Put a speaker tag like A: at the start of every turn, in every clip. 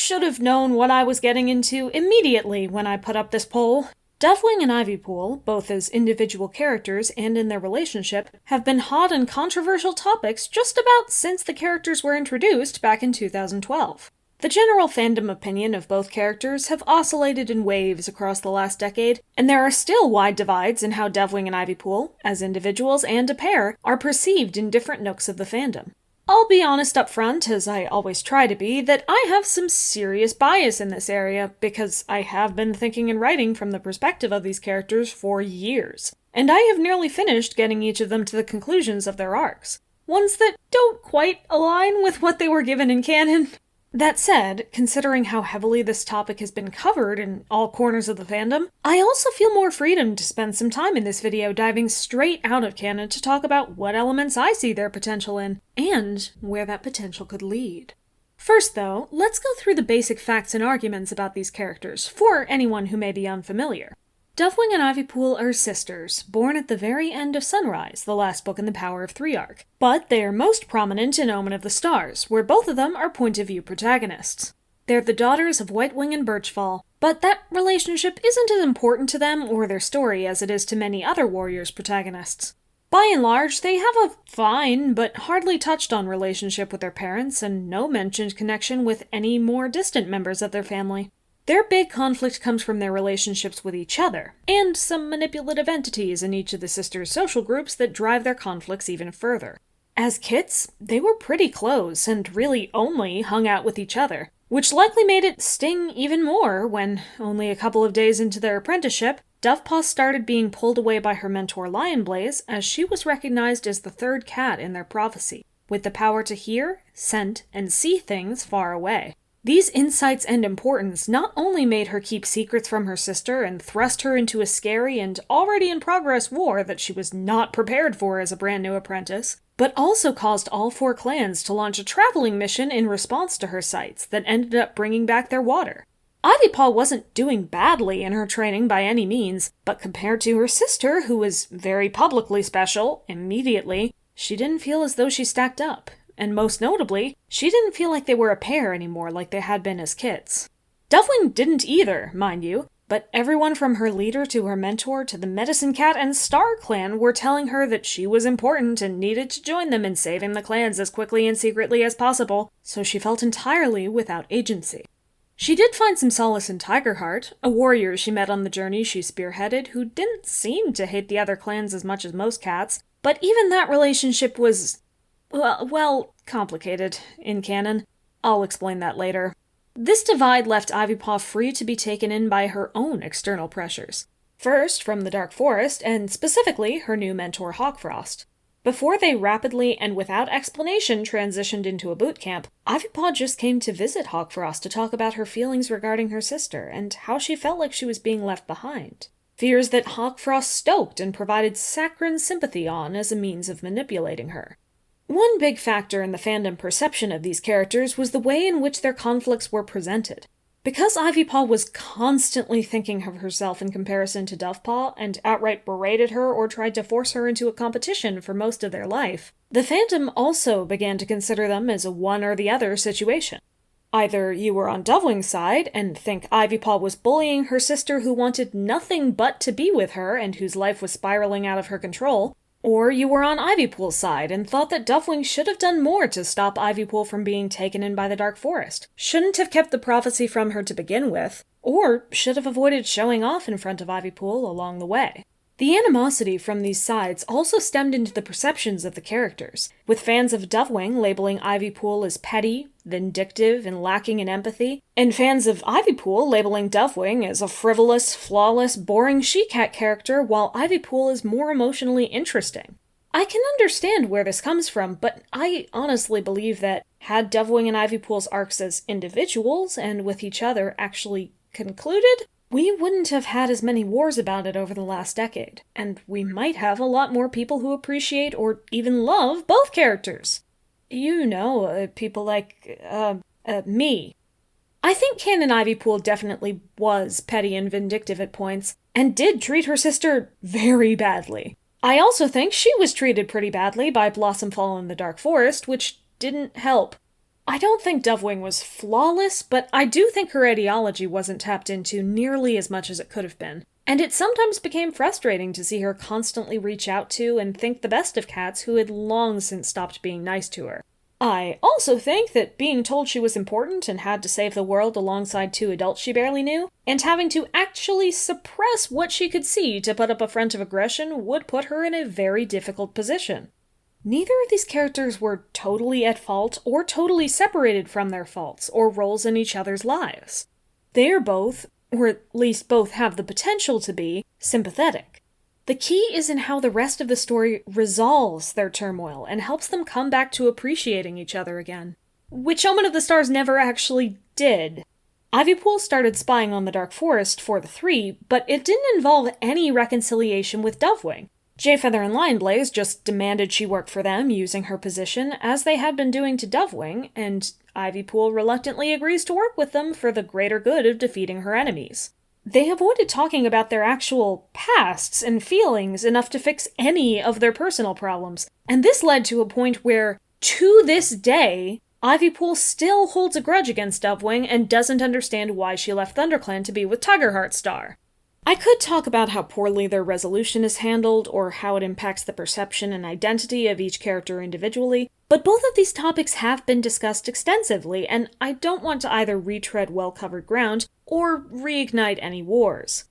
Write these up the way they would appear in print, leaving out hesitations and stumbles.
A: should have known what I was getting into immediately when I put up this poll. Dovewing and Ivypool, both as individual characters and in their relationship, have been hot and controversial topics just about since the characters were introduced back in 2012. The general fandom opinion of both characters have oscillated in waves across the last decade, and there are still wide divides in how Dovewing and Ivypool, as individuals and a pair, are perceived in different nooks of the fandom. I'll be honest up front, as I always try to be, that I have some serious bias in this area, because I have been thinking and writing from the perspective of these characters for years, and I have nearly finished getting each of them to the conclusions of their arcs. Ones that don't quite align with what they were given in canon. That said, considering how heavily this topic has been covered in all corners of the fandom, I also feel more freedom to spend some time in this video diving straight out of canon to talk about what elements I see their potential in, and where that potential could lead. First though, let's go through the basic facts and arguments about these characters, for anyone who may be unfamiliar. Dovewing and Ivypool are sisters, born at the very end of Sunrise, the last book in the Power of Three arc, but they are most prominent in Omen of the Stars, where both of them are point-of-view protagonists. They're the daughters of Whitewing and Birchfall, but that relationship isn't as important to them or their story as it is to many other warriors' protagonists. By and large, they have a fine, but hardly touched-on relationship with their parents, and no mentioned connection with any more distant members of their family. Their big conflict comes from their relationships with each other, and some manipulative entities in each of the sisters' social groups that drive their conflicts even further. As kids, they were pretty close, and really only hung out with each other, which likely made it sting even more when, only a couple of days into their apprenticeship, Dovepaw started being pulled away by her mentor Lionblaze, as she was recognized as the third cat in their prophecy, with the power to hear, scent, and see things far away. These insights and importance not only made her keep secrets from her sister and thrust her into a scary and already in progress war that she was not prepared for as a brand new apprentice, but also caused all four clans to launch a traveling mission in response to her sights that ended up bringing back their water. Ivypaw wasn't doing badly in her training by any means, but compared to her sister, who was very publicly special, immediately, she didn't feel as though she stacked up. And most notably, she didn't feel like they were a pair anymore like they had been as kids. Dovewing didn't either, mind you, but everyone from her leader to her mentor to the Medicine Cat and Star clan were telling her that she was important and needed to join them in saving the clans as quickly and secretly as possible, so she felt entirely without agency. She did find some solace in Tigerheart, a warrior she met on the journey she spearheaded who didn't seem to hate the other clans as much as most cats, but even that relationship was well, complicated in canon. I'll explain that later. This divide left Ivypaw free to be taken in by her own external pressures. First, from the Dark Forest, and specifically her new mentor Hawkfrost. Before they rapidly and without explanation transitioned into a boot camp, Ivypaw just came to visit Hawkfrost to talk about her feelings regarding her sister and how she felt like she was being left behind. Fears that Hawkfrost stoked and provided saccharine sympathy on as a means of manipulating her. One big factor in the fandom perception of these characters was the way in which their conflicts were presented. Because Ivypaw was constantly thinking of herself in comparison to Dovepaw, and outright berated her or tried to force her into a competition for most of their life, the fandom also began to consider them as a one or the other situation. Either you were on Dovewing's side and think Ivypaw was bullying her sister who wanted nothing but to be with her and whose life was spiraling out of her control, or you were on Ivypool's side and thought that Dovewing should have done more to stop Ivypool from being taken in by the Dark Forest, shouldn't have kept the prophecy from her to begin with, or should have avoided showing off in front of Ivypool along the way. The animosity from these sides also stemmed into the perceptions of the characters, with fans of Dovewing labeling Ivypool as petty, vindictive, and lacking in empathy, and fans of Ivypool labeling Dovewing as a frivolous, flawless, boring she-cat character, while Ivypool is more emotionally interesting. I can understand where this comes from, but I honestly believe that had Dovewing and Ivypool's arcs as individuals and with each other actually concluded, we wouldn't have had as many wars about it over the last decade, and we might have a lot more people who appreciate or even love both characters. You know, people like, me. I think Canon Ivypool definitely was petty and vindictive at points, and did treat her sister very badly. I also think she was treated pretty badly by Blossomfall in the Dark Forest, which didn't help. I don't think Dovewing was flawless, but I do think her ideology wasn't tapped into nearly as much as it could have been. And it sometimes became frustrating to see her constantly reach out to and think the best of cats who had long since stopped being nice to her. I also think that being told she was important and had to save the world alongside two adults she barely knew, and having to actually suppress what she could see to put up a front of aggression would put her in a very difficult position. Neither of these characters were totally at fault or totally separated from their faults or roles in each other's lives. They are both, or at least both have the potential to be, sympathetic. The key is in how the rest of the story resolves their turmoil and helps them come back to appreciating each other again. Which Omen of the Stars never actually did. Ivypool started spying on the Dark Forest for the three, but it didn't involve any reconciliation with Dovewing. Jayfeather and Lionblaze just demanded she work for them using her position, as they had been doing to Dovewing, and Ivypool reluctantly agrees to work with them for the greater good of defeating her enemies. They avoided talking about their actual pasts and feelings enough to fix any of their personal problems, and this led to a point where, to this day, Ivypool still holds a grudge against Dovewing and doesn't understand why she left ThunderClan to be with Tigerheartstar. I could talk about how poorly their resolution is handled, or how it impacts the perception and identity of each character individually, but both of these topics have been discussed extensively, and I don't want to either retread well-covered ground or reignite any wars.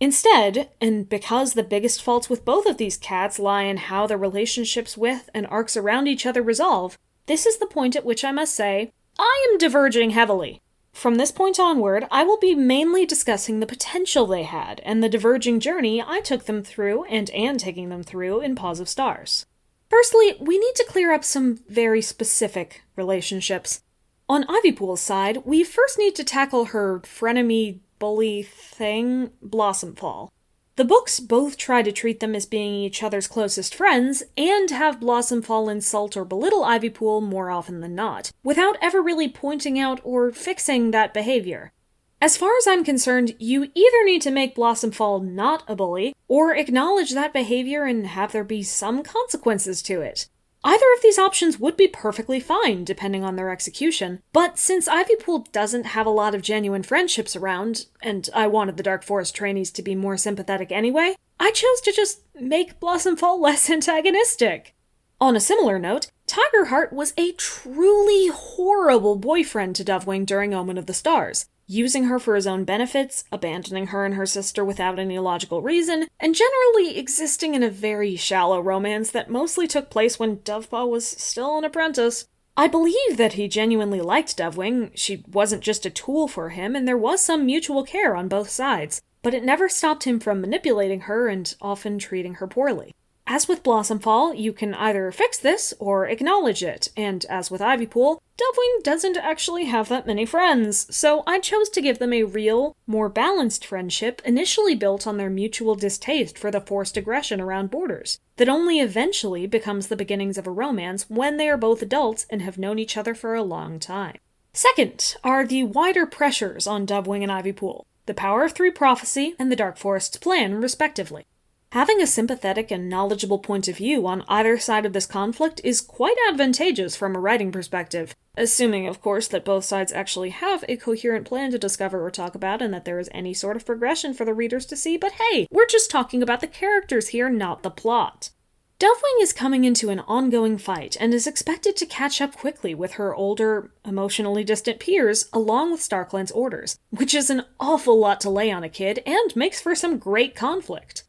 A: Instead, and because the biggest faults with both of these cats lie in how their relationships with and arcs around each other resolve, this is the point at which I must say, I am diverging heavily. From this point onward, I will be mainly discussing the potential they had, and the diverging journey I took them through and am taking them through in Paws of Stars. Firstly, we need to clear up some very specific relationships. On Ivypool's side, we first need to tackle her frenemy bully thing, Blossomfall. The books both try to treat them as being each other's closest friends, and have Blossomfall insult or belittle Ivypool more often than not, without ever really pointing out or fixing that behavior. As far as I'm concerned, you either need to make Blossomfall not a bully, or acknowledge that behavior and have there be some consequences to it. Either of these options would be perfectly fine, depending on their execution, but since Ivypool doesn't have a lot of genuine friendships around, and I wanted the Dark Forest trainees to be more sympathetic anyway, I chose to just make Blossomfall less antagonistic. On a similar note, Tigerheart was a truly horrible boyfriend to Dovewing during Omen of the Stars, using her for his own benefits, abandoning her and her sister without any logical reason, and generally existing in a very shallow romance that mostly took place when Dovepaw was still an apprentice. I believe that he genuinely liked Dovewing, she wasn't just a tool for him, and there was some mutual care on both sides, but it never stopped him from manipulating her and often treating her poorly. As with Blossomfall, you can either fix this or acknowledge it, and as with Ivypool, Dovewing doesn't actually have that many friends, so I chose to give them a real, more balanced friendship initially built on their mutual distaste for the forced aggression around borders, that only eventually becomes the beginnings of a romance when they are both adults and have known each other for a long time. Second are the wider pressures on Dovewing and Ivypool, the Power of Three prophecy and the Dark Forest's plan, respectively. Having a sympathetic and knowledgeable point of view on either side of this conflict is quite advantageous from a writing perspective, assuming, of course, that both sides actually have a coherent plan to discover or talk about and that there is any sort of progression for the readers to see, but hey, we're just talking about the characters here, not the plot. Dovewing is coming into an ongoing fight and is expected to catch up quickly with her older, emotionally distant peers along with StarClan's orders, which is an awful lot to lay on a kid and makes for some great conflict.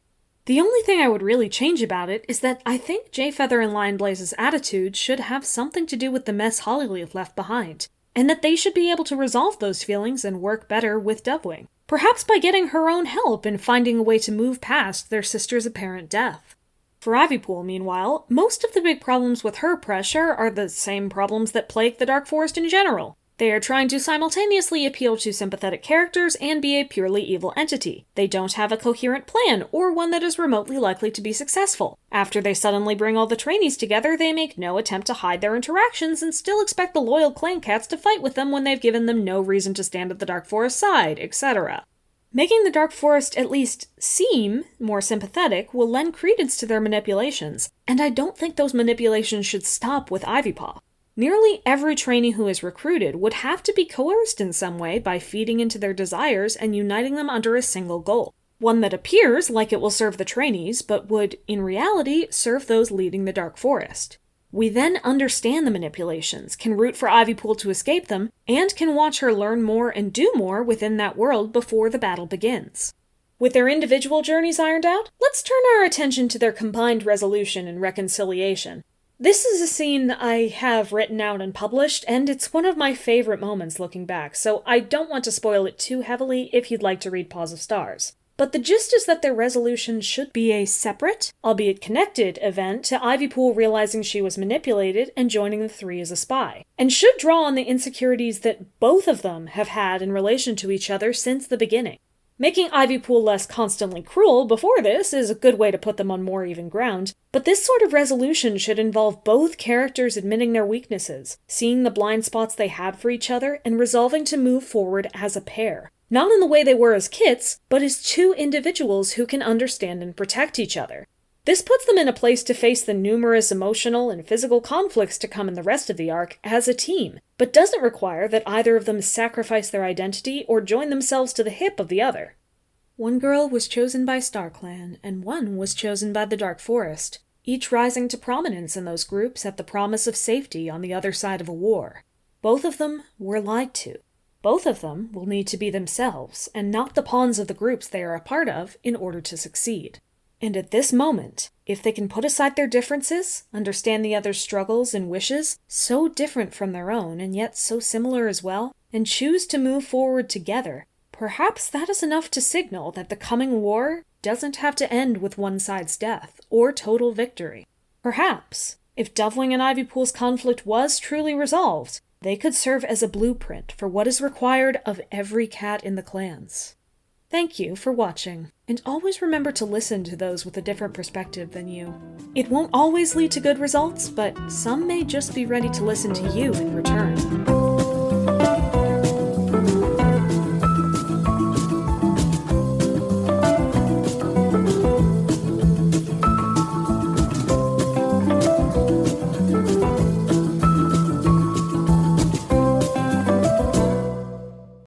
A: The only thing I would really change about it is that I think Jayfeather and Lionblaze's attitude should have something to do with the mess Hollyleaf left behind, and that they should be able to resolve those feelings and work better with Dovewing, perhaps by getting her own help and finding a way to move past their sister's apparent death. For Ivypool, meanwhile, most of the big problems with her pressure are the same problems that plague the Dark Forest in general. They are trying to simultaneously appeal to sympathetic characters and be a purely evil entity. They don't have a coherent plan, or one that is remotely likely to be successful. After they suddenly bring all the trainees together, they make no attempt to hide their interactions and still expect the loyal clan cats to fight with them when they've given them no reason to stand at the Dark Forest side, etc. Making the Dark Forest at least seem more sympathetic will lend credence to their manipulations, and I don't think those manipulations should stop with Ivypaw. Nearly every trainee who is recruited would have to be coerced in some way by feeding into their desires and uniting them under a single goal. One that appears like it will serve the trainees, but would, in reality, serve those leading the Dark Forest. We then understand the manipulations, can root for Ivypool to escape them, and can watch her learn more and do more within that world before the battle begins. With their individual journeys ironed out, let's turn our attention to their combined resolution and reconciliation. This is a scene I have written out and published, and it's one of my favorite moments looking back, so I don't want to spoil it too heavily if you'd like to read Paws of Stars. But the gist is that their resolution should be a separate, albeit connected, event to Ivypool realizing she was manipulated and joining the three as a spy, and should draw on the insecurities that both of them have had in relation to each other since the beginning. Making Ivypool less constantly cruel before this is a good way to put them on more even ground, but this sort of resolution should involve both characters admitting their weaknesses, seeing the blind spots they had for each other, and resolving to move forward as a pair. Not in the way they were as kits, but as two individuals who can understand and protect each other. This puts them in a place to face the numerous emotional and physical conflicts to come in the rest of the arc as a team, but doesn't require that either of them sacrifice their identity or join themselves to the hip of the other. One girl was chosen by StarClan, and one was chosen by the Dark Forest, each rising to prominence in those groups at the promise of safety on the other side of a war. Both of them were lied to. Both of them will need to be themselves, and not the pawns of the groups they are a part of, in order to succeed. And at this moment, if they can put aside their differences, understand the other's struggles and wishes, so different from their own and yet so similar as well, and choose to move forward together, perhaps that is enough to signal that the coming war doesn't have to end with one side's death or total victory. Perhaps, if Dovewing and Ivypool's conflict was truly resolved, they could serve as a blueprint for what is required of every cat in the clans. Thank you for watching, and always remember to listen to those with a different perspective than you. It won't always lead to good results, but some may just be ready to listen to you in return.